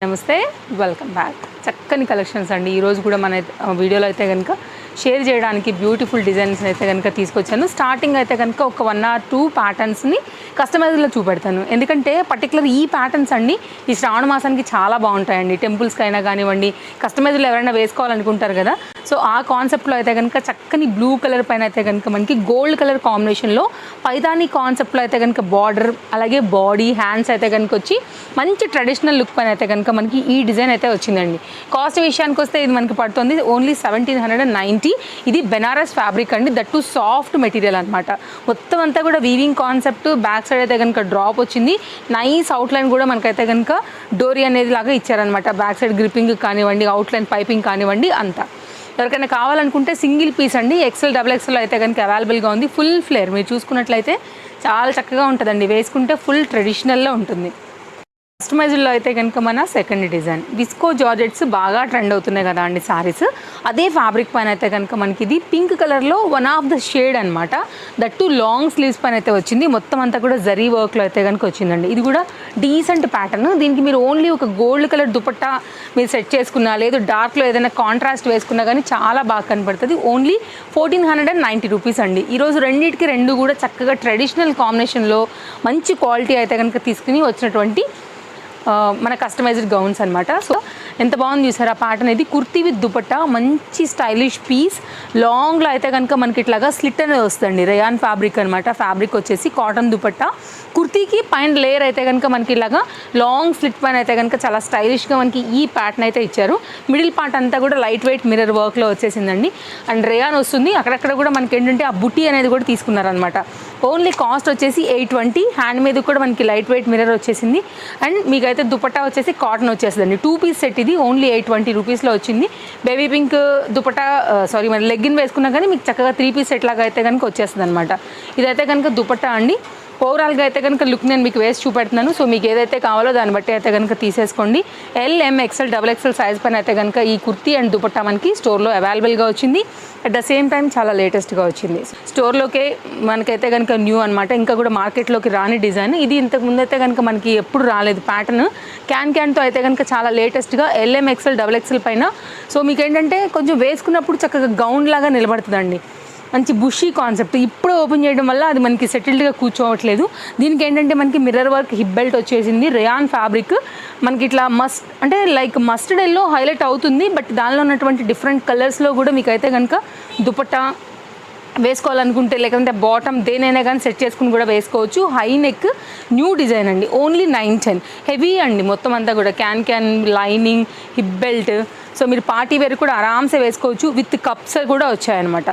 నమస్తే, welcome back. చక్కని collections అండి. ఈరోజు కూడా మన వీడియోలో అయితే కనుక షేర్ చేయడానికి బ్యూటిఫుల్ డిజైన్స్ అయితే కనుక తీసుకొచ్చాను. స్టార్టింగ్ అయితే కనుక ఒక 1 or 2 ప్యాటర్న్స్ని కస్టమైజ్లో చూపెడతాను. ఎందుకంటే పర్టికులర్ ఈ ప్యాటర్న్స్ అండి ఈ శ్రావణ మాసానికి చాలా బాగుంటాయండి. టెంపుల్స్కి అయినా కానివ్వండి, కస్టమైజ్లో ఎవరైనా వేసుకోవాలనుకుంటారు కదా, సో ఆ కాన్సెప్ట్లో అయితే కనుక చక్కని బ్లూ కలర్ పైన అయితే కనుక మనకి గోల్డ్ కలర్ కాంబినేషన్లో పైతానీ కాన్సెప్ట్లో అయితే కనుక బార్డర్, అలాగే బాడీ, హ్యాండ్స్ అయితే కనుక వచ్చి మంచి ట్రెడిషనల్ లుక్ పైన అయితే కనుక మనకి ఈ డిజైన్ అయితే వచ్చిందండి. కాస్ట్ విషయానికి వస్తే ఇది మనకి పడుతుంది ఓన్లీ 1790. ఇది బెనారస్ ఫ్యాబ్రిక్ అండి, దట్ టు సాఫ్ట్ మెటీరియల్ అనమాట. మొత్తం అంతా కూడా వీవింగ్ కాన్సెప్ట్. బ్యాక్ సైడ్ అయితే కనుక డ్రాప్ వచ్చింది. నైస్ అవుట్లైన్ కూడా మనకైతే కనుక డోరీ అనేది లాగా ఇచ్చారనమాట. బ్యాక్ సైడ్ గ్రిప్పింగ్ కానివ్వండి, అవుట్లైన్ పైపింగ్ కానివ్వండి అంతా. ఎవరికైనా కావాలనుకుంటే సింగిల్ పీస్ అండి, ఎక్సెల్ డబుల్ ఎక్సెల్ అయితే కనుక అవైలబుల్గా ఉంది. ఫుల్ ఫ్లేర్ మీరు చూసుకున్నట్లయితే చాలా చక్కగా ఉంటుందండి, వేసుకుంటే ఫుల్ ట్రెడిషనల్లో ఉంటుంది. కస్టమైజ్డ్లో అయితే కనుక మన సెకండ్ డిజైన్ విస్కో జార్జెట్స్ బాగా ట్రెండ్ అవుతున్నాయి కదా అండి సారీస్. అదే ఫ్యాబ్రిక్ పైన అయితే కనుక మనకి ఇది పింక్ కలర్లో వన్ ఆఫ్ ద షేడ్ అనమాట. దట్ టు లాంగ్ స్లీవ్స్ పైన అయితే వచ్చింది. మొత్తం అంతా కూడా జరీ వర్క్లో అయితే కనుక వచ్చిందండి. ఇది కూడా డీసెంట్ ప్యాటర్న్. దీనికి మీరు ఓన్లీ ఒక గోల్డ్ కలర్ దుపట్టా మీరు సెట్ చేసుకున్నా, లేదు డార్క్లో ఏదైనా కాంట్రాస్ట్ వేసుకున్నా కానీ చాలా బాగా కనపడుతుంది. ఓన్లీ 1490 రూపీస్ అండి. ఈరోజు రెండింటికి రెండు కూడా చక్కగా ట్రెడిషనల్ కాంబినేషన్లో మంచి క్వాలిటీ అయితే కనుక తీసుకుని వచ్చినటువంటి మన కస్టమైజ్డ్ గౌన్స్ అనమాట. సో ఎంత బాగుంది చూసారు ఆ ప్యాటర్న్. ఇది కుర్తీ విత్ దుపట్టా, మంచి స్టైలిష్ పీస్. లాంగ్లో అయితే కనుక మనకి ఇట్లాగా స్లిట్ అనేది వస్తుంది. రేయాన్ ఫ్యాబ్రిక్ అనమాట. ఫ్యాబ్రిక్ వచ్చేసి కాటన్ దుపట్టా. కుర్తీకి పైన లేయర్ అయితే కనుక మనకి ఇలాగా లాంగ్ స్లిట్ పైన అయితే కనుక చాలా స్టైలిష్గా మనకి ఈ ప్యాటర్న్ అయితే ఇచ్చారు. మిడిల్ పార్ట్ అంతా కూడా లైట్ వెయిట్ మిర్రర్ వర్క్లో వచ్చేసిందండి. అండ్ రేయాన్ వస్తుంది. అక్కడక్కడ కూడా మనకి ఏంటంటే ఆ బుట్టి అనేది కూడా తీసుకున్నారనమాట. ఓన్లీ కాస్ట్ వచ్చేసి 820. హ్యాండ్ మీద కూడా మనకి లైట్ వెయిట్ మిర్రర్ వచ్చేసింది. అండ్ మీకైతే దుపట్టా వచ్చేసి కాటన్ వచ్చేసిందండి. 2 పీస్ సెట్ ఇది ఓన్లీ 820 రూపీస్లో వచ్చింది. బేబీ పింక్ దుపట్టా మన లెగ్గిన్ వేసుకున్నా కానీ మీకు చక్కగా 3 పీస్ సెట్ లాగా అయితే కనుక వచ్చేస్తుంది అనమాట. ఇదైతే కనుక దుపట్టా అండి. ఓవరాల్గా అయితే కనుక లుక్ నేను మీకు వేసి చూపెడుతున్నాను. సో మీకు ఏదైతే కావాలో దాన్ని బట్టి అయితే కనుక తీసేసుకోండి. LM XL double XL size పైన అయితే కనుక ఈ కుర్తీ అండ్ దుపట్టా మనకి స్టోర్లో అవైలబుల్గా వచ్చింది. అట్ ద సేమ్ టైం చాలా లేటెస్ట్గా వచ్చింది. స్టోర్లోకే మనకైతే కనుక న్యూ అనమాట. ఇంకా కూడా మార్కెట్లోకి రాని డిజైన్ ఇది. ఇంతకుముందు అయితే కనుక మనకి ఎప్పుడు రాలేదు ప్యాటర్న్. క్యాన్తో అయితే కనుక చాలా లేటెస్ట్గా LM XL డబుల్ ఎక్సెల్ పైన. సో మీకు ఏంటంటే కొంచెం వేసుకున్నప్పుడు చక్కగా గౌన్ లాగా నిలబడుతుందండి. మంచి బుషీ కాన్సెప్ట్. ఇప్పుడు ఓపెన్ చేయడం వల్ల అది మనకి సెటిల్డ్గా కూర్చోవట్లేదు. దీనికి ఏంటంటే మనకి మిర్రర్ వర్క్ హిప్ బెల్ట్ వచ్చేసింది. రేయాన్ ఫ్యాబ్రిక్ మనకి ఇట్లా అంటే లైక్ మస్టర్డ్ ఎల్లో హైలైట్ అవుతుంది. బట్ దానిలో ఉన్నటువంటి డిఫరెంట్ కలర్స్లో కూడా మీకైతే కనుక దుపట్టా వేసుకోవాలనుకుంటే, లేకపోతే బాటమ్ దేనైనా కానీ సెట్ చేసుకుని కూడా వేసుకోవచ్చు. హై నెక్ న్యూ డిజైన్ అండి. ఓన్లీ 910. హెవీ అండి మొత్తం అంతా కూడా. Can lining, hip belt. So మీరు పార్టీ వేర్ కూడా ఆరామ్సే వేసుకోవచ్చు. విత్ కప్స్ కూడా వచ్చాయన్నమాట.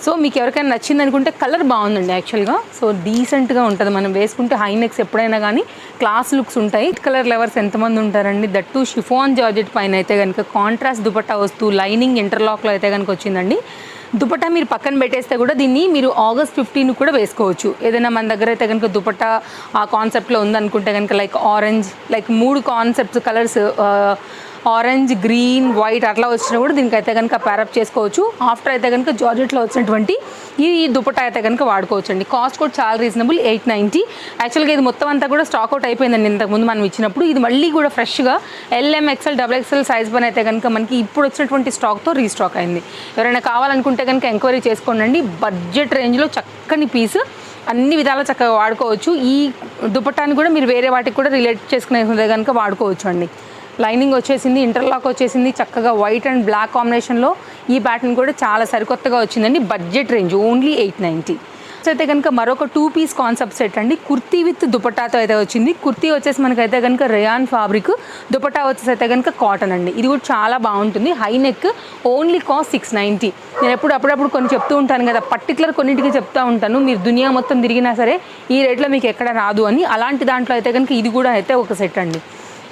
సో మీకు ఎవరికైనా నచ్చింది అనుకుంటే కలర్ బాగుందండి యాక్చువల్గా. సో డీసెంట్గా ఉంటుంది మనం వేసుకుంటే. హై నెక్స్ ఎప్పుడైనా కానీ క్లాస్ లుక్స్ ఉంటాయి. కలర్ లవర్స్ ఎంతమంది ఉంటారండి. దట్టు షిఫాన్ జార్జెట్ పైన అయితే కనుక కాంట్రాస్ట్ దుపట్టా వస్తూ లైనింగ్ ఇంటర్లాక్లో అయితే కనుక వచ్చిందండి. దుపట్టా మీరు పక్కన పెట్టేస్తే కూడా దీన్ని మీరు August 15 కూడా వేసుకోవచ్చు. ఏదైనా మన దగ్గర అయితే కనుక దుపట్టా ఆ కాన్సెప్ట్లో ఉందనుకుంటే కనుక like orange, like 3 concepts colours orange, green, white అట్లా వచ్చినా కూడా దీనికైతే కనుక ప్యారప్ చేసుకోవచ్చు. ఆఫ్టర్ అయితే కనుక జార్జెట్లో వచ్చినటువంటి ఈ దుపట్టా అయితే కనుక వాడుకోవచ్చు అండి. కాస్ట్ కూడా చాలా రీజనబుల్, 890. యాక్చువల్గా ఇది మొత్తం అంతా కూడా స్టాక్అవుట్ అయిపోయిందండి ఇంతకుముందు మనం ఇచ్చినప్పుడు. ఇది మళ్ళీ కూడా ఫ్రెష్గా LM XL double XL size పైన అయితే కనుక మనకి ఇప్పుడు వచ్చినటువంటి స్టాక్తో రీస్టాక్ అయింది. ఎవరైనా కావాలనుకుంటే కనుక ఎంక్వైరీ చేసుకోండి. బడ్జెట్ రేంజ్లో చక్కని పీస్, అన్ని విధాలా చక్కగా వాడుకోవచ్చు. ఈ దుపట్టాని కూడా మీరు వేరే వాటికి కూడా రిలేట్ చేసుకునే కనుక వాడుకోవచ్చు అండి. లైనింగ్ వచ్చేసింది, ఇంటర్లాక్ వచ్చేసింది. చక్కగా వైట్ అండ్ బ్లాక్ కాంబినేషన్లో ఈ ప్యాటర్న్ కూడా చాలా సరికొత్తగా వచ్చిందండి. Budget range only 890. అయితే కనుక మరొక 2 పీస్ కాన్సెప్ట్ సెట్ అండి. కుర్తీ విత్ దుపట్టాతో అయితే వచ్చింది. కుర్తీ వచ్చేసి మనకైతే కనుక రేయాన్ ఫ్యాబ్రిక్, దుపట్టా వచ్చేసి అయితే కనుక కాటన్ అండి. ఇది కూడా చాలా బాగుంటుంది. High neck, only cost 690. నేను అప్పుడప్పుడు కొన్ని చెప్తూ ఉంటాను కదా, పర్టికులర్ కొన్నింటికి చెప్తూ ఉంటాను. మీరు దునియా మొత్తం తిరిగినా సరే ఈ రేట్లో మీకు ఎక్కడ రాదు అని. అలాంటి దాంట్లో అయితే కనుక ఇది కూడా అయితే ఒక సెట్ అండి.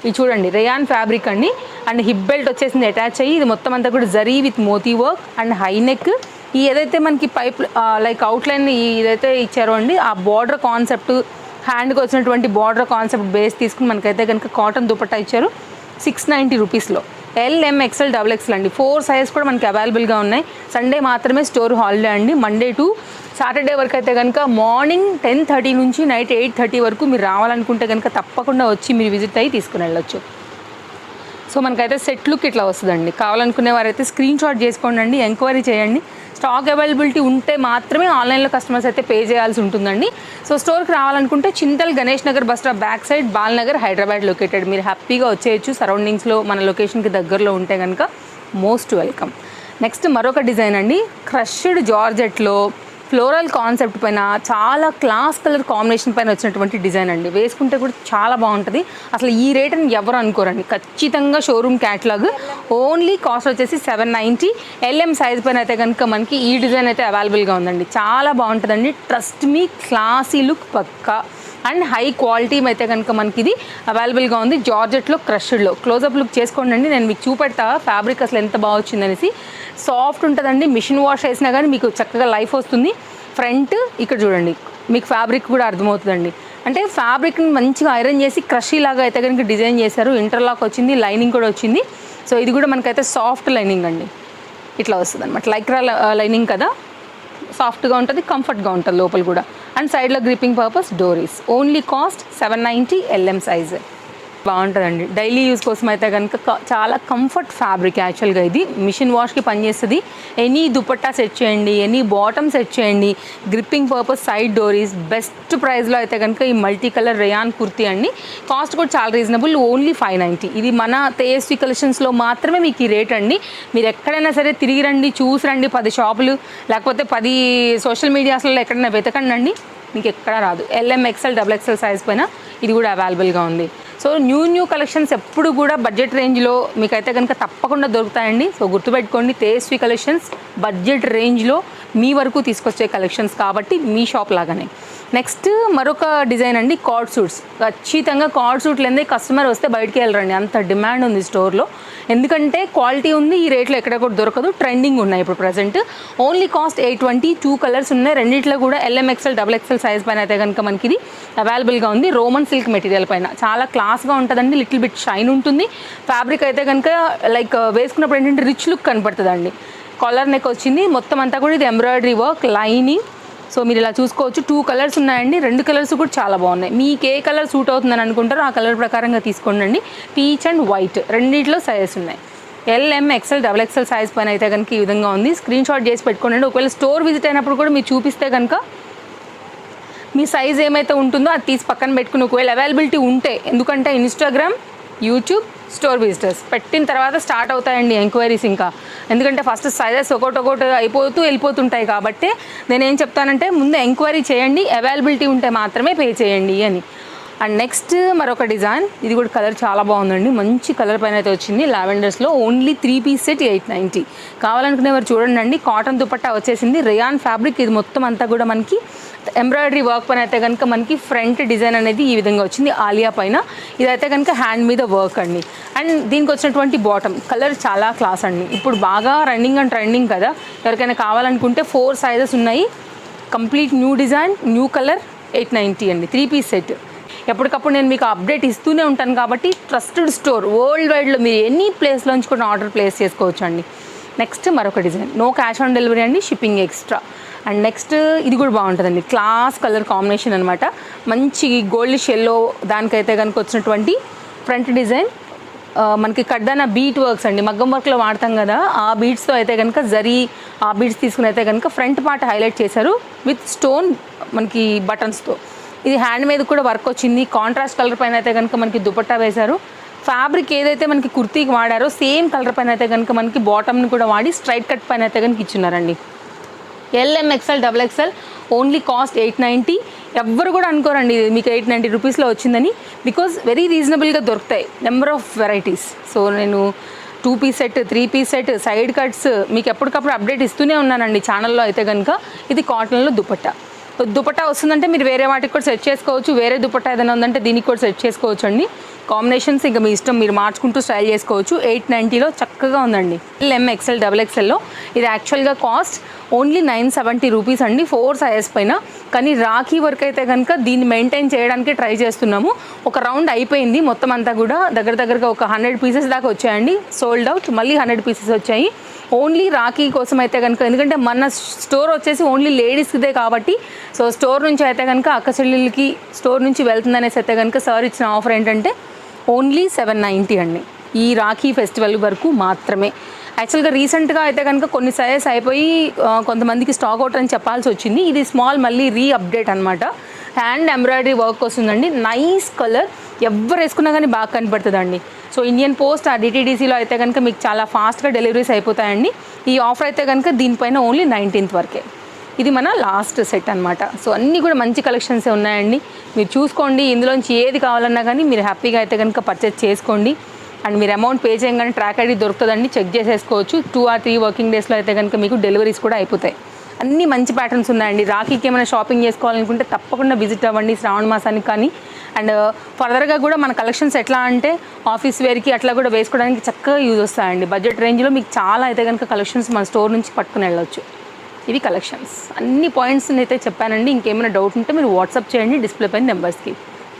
ఇది చూడండి, రేయాన్ ఫ్యాబ్రిక్ అండి. అండ్ హిప్ బెల్ట్ వచ్చేసింది అటాచ్ అయ్యి. ఇది మొత్తం అంతా కూడా zari with moti work and high neck. ఈ ఏదైతే మనకి పైప్ లైక్ అవుట్లైన్ ఇదైతే ఇచ్చారో అండి, ఆ బార్డర్ కాన్సెప్ట్, హ్యాండ్కి వచ్చినటువంటి బార్డర్ కాన్సెప్ట్ బేస్ తీసుకుని మనకైతే కనుక కాటన్ దుపట్టా ఇచ్చారు 690 రూపీస్లో. LM XL డబుల్ ఎక్సెల్ అండి. 4 సైజ్ కూడా మనకి అవైలబుల్గా ఉన్నాయి. సండే మాత్రమే స్టోర్ హాలిడే అండి. మండే టు సాటర్డే వరకు అయితే కనుక మార్నింగ్ 10:30 నుంచి నైట్ 8:30 వరకు మీరు రావాలనుకుంటే కనుక తప్పకుండా వచ్చి మీరు విజిట్ అయ్యి తీసుకుని వెళ్ళొచ్చు. సో మనకైతే సెట్ లుక్ ఇట్లా వస్తుందండి. కావాలనుకునే వారైతే స్క్రీన్ షాట్ చేసుకోండి, ఎంక్వైరీ చేయండి. స్టాక్ అవైలబిలిటీ ఉంటే మాత్రమే ఆన్లైన్లో కస్టమర్స్ అయితే పే చేయాల్సి ఉంటుందండి. సో స్టోర్కి రావాలనుకుంటే Chintal Ganesh Nagar bus stop back side Balnagar Hyderabad located. మీరు హ్యాపీగా వచ్చేయచ్చు సరౌండింగ్స్లో మన లొకేషన్కి దగ్గరలో ఉంటే కనుక మోస్ట్ వెల్కమ్. నెక్స్ట్ మరొక డిజైన్ అండి, క్రష్డ్ జార్జెట్లో ఫ్లోరల్ కాన్సెప్ట్ పైన చాలా క్లాస్ కలర్ కాంబినేషన్ పైన వచ్చినటువంటి డిజైన్ అండి. వేసుకుంటే కూడా చాలా బాగుంటుంది. అసలు ఈ రేట్ అని ఎవరు అనుకోరండి, ఖచ్చితంగా షోరూమ్ క్యాటలాగ్. ఓన్లీ కాస్ట్ వచ్చేసి 790. LM సైజ్ పైన అయితే కనుక మనకి ఈ డిజైన్ అయితే అవైలబుల్గా ఉందండి. చాలా బాగుంటుందండి. ట్రస్ట్ మీ, క్లాసీ లుక్ పక్కా అండ్ హై క్వాలిటీ అయితే కనుక మనకి ఇది అవైలబుల్గా ఉంది. జార్జెట్లో క్రష్డ్లో క్లోజప్ లుక్ చేసుకోండి. నేను మీకు చూపెడతా ఫ్యాబ్రిక్ అసలు ఎంత బాగా వచ్చిందనేసి. సాఫ్ట్ ఉంటుందండి, మిషన్ వాష్ చేసినా కానీ మీకు చక్కగా లైఫ్ వస్తుంది. ఫ్రంట్ ఇక్కడ చూడండి, మీకు ఫ్యాబ్రిక్ కూడా అర్థమవుతుందండి. అంటే ఫ్యాబ్రిక్ని మంచిగా ఐరన్ చేసి క్రషీ లాగా అయితే కనుక డిజైన్ చేశారు. ఇంటర్లాక్ వచ్చింది, లైనింగ్ కూడా వచ్చింది. సో ఇది కూడా మనకైతే సాఫ్ట్ లైనింగ్ అండి, ఇట్లా వస్తుంది అనమాట. లైక్రా లైనింగ్ కదా, సాఫ్ట్గా ఉంటుంది, కంఫర్ట్గా ఉంటుంది లోపల కూడా. అండ్ సైడ్లో గ్రిప్పింగ్ పర్పస్ డోరీస్. Only cost 790. LM సైజ్ బాగుంటుందండి. డైలీ యూస్ కోసం అయితే కనుక చాలా కంఫర్ట్ ఫ్యాబ్రిక్. యాక్చువల్గా ఇది మిషన్ వాష్కి పనిచేస్తుంది. ఎనీ దుపట్టా సెట్ చేయండి, ఎనీ బాటమ్ సెట్ చేయండి. గ్రిప్పింగ్ పర్పస్, సైడ్ డోరీస్. బెస్ట్ ప్రైస్లో అయితే కనుక ఈ మల్టీ కలర్ రేయాన్ కుర్తీ అండి. కాస్ట్ కూడా చాలా రీజనబుల్, ఓన్లీ 590. ఇది మన తేజస్వి కలెక్షన్స్లో మాత్రమే మీకు ఈ రేట్ అండి. మీరు ఎక్కడైనా సరే తిరిగి రండి, చూసి రండి, 10 షాపులు లేకపోతే 10 సోషల్ మీడియాస్లో ఎక్కడైనా వెతకండి అండి, మీకు ఎక్కడా రాదు. LM, XL, XXL సైజ్ పైన ఇది కూడా అవైలబుల్గా ఉంది. సో న్యూ కలెక్షన్స్ ఎప్పుడు కూడా బడ్జెట్ రేంజ్లో మీకైతే కనుక తప్పకుండా దొరుకుతాయండి. సో గుర్తుపెట్టుకోండి, తేజస్వి కలెక్షన్స్ బడ్జెట్ రేంజ్లో మీ వరకు తీసుకొచ్చే కలెక్షన్స్ కాబట్టి మీ షాప్ లాగానే. నెక్స్ట్ మరొక డిజైన్ అండి, కార్డ్ సూట్స్. ఖచ్చితంగా కార్డ్ సూట్ లేదే కస్టమర్ వస్తే బయటికి వెళ్ళరండి, అంత డిమాండ్ ఉంది స్టోర్లో. ఎందుకంటే క్వాలిటీ ఉంది, ఈ రేట్లో ఎక్కడ కూడా దొరకదు. ట్రెండింగ్ ఉన్నాయి ఇప్పుడు ప్రజెంట్. Only cost 820. 2 కలర్స్ ఉన్నాయి, రెండిట్లో కూడా LM, XL, XXL సైజ్ పైన అయితే కనుక మనకి ఇది అవైలబుల్గా ఉంది. రోమన్ సిల్క్ మెటీరియల్ పైన చాలా క్లాస్గా ఉంటుందండి. లిటిల్ బిట్ షైన్ ఉంటుంది. ఫ్యాబ్రిక్ అయితే కనుక లైక్ వేసుకున్నప్పుడు ఏంటంటే రిచ్ లుక్ కనపడుతుందండి. కాలర్ నెక్ వచ్చింది, మొత్తం అంతా కూడా ఇది ఎంబ్రాయిడరీ వర్క్, లైనింగ్. సో మీరు ఇలా చూసుకోవచ్చు. 2 కలర్స్ ఉన్నాయండి, 2 కలర్స్ కూడా చాలా బాగున్నాయి. మీకు ఏ కలర్ సూట్ అవుతుందని అనుకుంటారో ఆ కలర్ ప్రకారంగా తీసుకోండి. పీచ్ అండ్ వైట్ రెండింటిలో సైజెస్ ఉన్నాయి. LM, XL, XXL సైజ్ పైన అయితే కనుక ఈ విధంగా ఉంది. స్క్రీన్ షాట్ చేసి పెట్టుకోండి. ఒకవేళ స్టోర్ విజిట్ అయినప్పుడు కూడా మీరు చూపిస్తే కనుక మీ సైజ్ ఏమైతే ఉంటుందో అది తీసి పక్కన పెట్టుకుని ఒకవేళ అవైలబిలిటీ ఉంటే, ఎందుకంటే ఇన్స్టాగ్రామ్, యూట్యూబ్, స్టోర్ విజిటర్స్ పెట్టిన తర్వాత స్టార్ట్ అవుతాయండి ఎంక్వైరీస్. ఇంకా ఎందుకంటే ఫస్ట్ సైజెస్ ఒకటి వెళ్ళిపోతుంటాయి కాబట్టి నేనేం చెప్తానంటే ముందు ఎంక్వైరీ చేయండి, అవైలబిలిటీ ఉంటే మాత్రమే పే చేయండి అని. అండ్ నెక్స్ట్ మరొక డిజైన్, ఇది కూడా కలర్ చాలా బాగుందండి. మంచి కలర్ పైన అయితే వచ్చింది లావెండర్స్లో. Only 3 piece set 890. కావాలనుకునేవారు చూడండి అండి. కాటన్ దుపట్టా వచ్చేసింది, రేయాన్ ఫ్యాబ్రిక్. ఇది మొత్తం అంతా కూడా మనకి ఎంబ్రాయిడరీ వర్క్ పైన అయితే కనుక మనకి ఫ్రంట్ డిజైన్ అనేది ఈ విధంగా వచ్చింది ఆలియా పైన. ఇదైతే కనుక హ్యాండ్ మీద వర్క్ అండి. అండ్ దీనికి వచ్చినటువంటి బాటమ్ కలర్ చాలా క్లాస్ అండి. ఇప్పుడు బాగా రన్నింగ్ అండ్ ట్రెండింగ్ కదా, ఎవరికైనా కావాలనుకుంటే 4 సైజెస్ ఉన్నాయి. Complete new design, new colour, 890 అండి. 3 పీస్ సెట్. ఎప్పటికప్పుడు నేను మీకు అప్డేట్ ఇస్తూనే ఉంటాను కాబట్టి ట్రస్టెడ్ స్టోర్ వరల్డ్ వైడ్లో మీరు ఎనీ ప్లేస్లోంచి కూడా ఆర్డర్ ప్లేస్ చేసుకోవచ్చు అండి. నెక్స్ట్ మరొక design, no cash on delivery అండి, షిప్పింగ్ ఎక్స్ట్రా. అండ్ నెక్స్ట్ ఇది కూడా బాగుంటుందండి, క్లాస్ కలర్ కాంబినేషన్ అనమాట. మంచి గోల్డ్ షెల్లో దానికైతే కనుక వచ్చినటువంటి ఫ్రంట్ డిజైన్ మనకి కడ్దానా బీట్ వర్క్స్ అండి, మగ్గం వర్క్లో వాడతాం కదా ఆ బీట్స్తో అయితే కనుక జరీ ఆ బీట్స్ తీసుకుని అయితే కనుక ఫ్రంట్ పార్ట్ హైలైట్ చేశారు విత్ స్టోన్ మనకి బటన్స్తో. ఇది హ్యాండ్ మీద కూడా వర్క్ వచ్చింది. కాంట్రాస్ట్ కలర్ పైన అయితే కనుక మనకి దుపట్టా వేశారు. ఫ్యాబ్రిక్ ఏదైతే మనకి కుర్తీకి వాడారో సేమ్ కలర్ పైన అయితే కనుక మనకి బాటమ్ని కూడా వాడి స్ట్రైట్ కట్ పైన అయితే కనుక ఇచ్చినారండి. LM, XL, XXL only cost 890. ఎవ్వరు కూడా అనుకోరండి మీకు 890 రూపీస్లో వచ్చిందని, బికాజ్ వెరీ రీజనబుల్గా దొరుకుతాయి నెంబర్ ఆఫ్ వెరైటీస్. సో నేను 2 piece set, 3 piece set, side cuts మీకు ఎప్పటికప్పుడు అప్డేట్ ఇస్తూనే ఉన్నానండి ఛానల్లో. అయితే కనుక ఇది కాటన్లో దుపట్టా వస్తుందంటే మీరు వేరే వాటికి కూడా సెట్ చేసుకోవచ్చు. వేరే దుపట్టా ఏదైనా ఉందంటే దీనికి కూడా సెట్ చేసుకోవచ్చు అండి. కాంబినేషన్స్ ఇంకా మీ ఇష్టం, మీరు మార్చుకుంటూ స్టైల్ చేసుకోవచ్చు. 890లో చక్కగా ఉందండి. LM, XL, XXLలో ఇది యాక్చువల్గా కాస్ట్ ఓన్లీ 970 రూపీస్ అండి, 4 సైజెస్ పైన. కానీ రాఖీ వర్క్ అయితే కనుక దీన్ని మెయింటైన్ చేయడానికి ట్రై చేస్తున్నాము. ఒక రౌండ్ అయిపోయింది, మొత్తం అంతా కూడా దగ్గరగా ఒక 100 పీసెస్ దాకా వచ్చాయండి. సోల్డ్ అవుట్, మళ్ళీ 100 పీసెస్ వచ్చాయి. ఓన్లీ రాఖీ కోసం అయితే కనుక, ఎందుకంటే మన స్టోర్ వచ్చేసి ఓన్లీ లేడీస్దే కాబట్టి, సో స్టోర్ నుంచి అయితే కనుక అక్క చెల్లెళ్ళకి స్టోర్ నుంచి వెళ్తుందనేసి అయితే కనుక సార్ ఇచ్చిన ఆఫర్ ఏంటంటే ఓన్లీ 790 అండి. ఈ రాఖీ ఫెస్టివల్ వరకు మాత్రమే. యాక్చువల్గా రీసెంట్గా అయితే కనుక కొన్ని సైజెస్ అయిపోయి కొంతమందికి స్టాక్ అవుట్ అని చెప్పాల్సి వచ్చింది. ఇది స్మాల్ మళ్ళీ అప్డేట్ అనమాట. హ్యాండ్ ఎంబ్రాయిడరీ వర్క్ వస్తుందండి, నైస్ కలర్, ఎవరు వేసుకున్నా కానీ బాగా కనపడుతుందండి. సో ఇండియన్ పోస్ట్ ఆ డిటీడీసీలో అయితే కనుక మీకు చాలా ఫాస్ట్గా డెలివరీస్ అయిపోతాయండి. ఈ ఆఫర్ అయితే కనుక దీనిపైన ఓన్లీ 19th వరకే. ఇది మన లాస్ట్ సెట్ అనమాట. సో అన్నీ కూడా మంచి కలెక్షన్సే ఉన్నాయండి, మీరు చూసుకోండి. ఇందులోంచి ఏది కావాలన్నా కానీ మీరు హ్యాపీగా అయితే కనుక పర్చేస్ చేసుకోండి. అండ్ మీరు అమౌంట్ పే చేయగానే ట్రాక్ ఐడి దొరుకుతుందండి, చెక్ చేసేసుకోవచ్చు. 2 or 3 వర్కింగ్ డేస్లో అయితే కనుక మీకు డెలివరీస్ కూడా అయిపోతాయి. అన్నీ మంచి ప్యాటర్న్స్ ఉన్నాయండి. రాఖీకి ఏమైనా షాపింగ్ చేసుకోవాలనుకుంటే తప్పకుండా విజిట్ అవ్వండి శ్రావణ మాసానికి కానీ. అండ్ ఫర్దర్గా కూడా మన కలెక్షన్స్ ఎట్లా అంటే ఆఫీస్ వేర్కి అట్లా కూడా వేసుకోవడానికి చక్కగా యూజ్ వస్తాయండి. బడ్జెట్ రేంజ్లో మీకు చాలా అయితే కనుక కలెక్షన్స్ మన స్టోర్ నుంచి పట్టుకుని వెళ్ళొచ్చు. ఇవి కలెక్షన్స్, అన్ని పాయింట్స్ని అయితే చెప్పానండి. ఇంకేమైనా డౌట్ ఉంటే మీరు వాట్సాప్ చేయండి డిస్ప్లే పైన నెంబర్స్కి.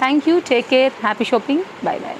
Thank you, take care, happy shopping, bye bye.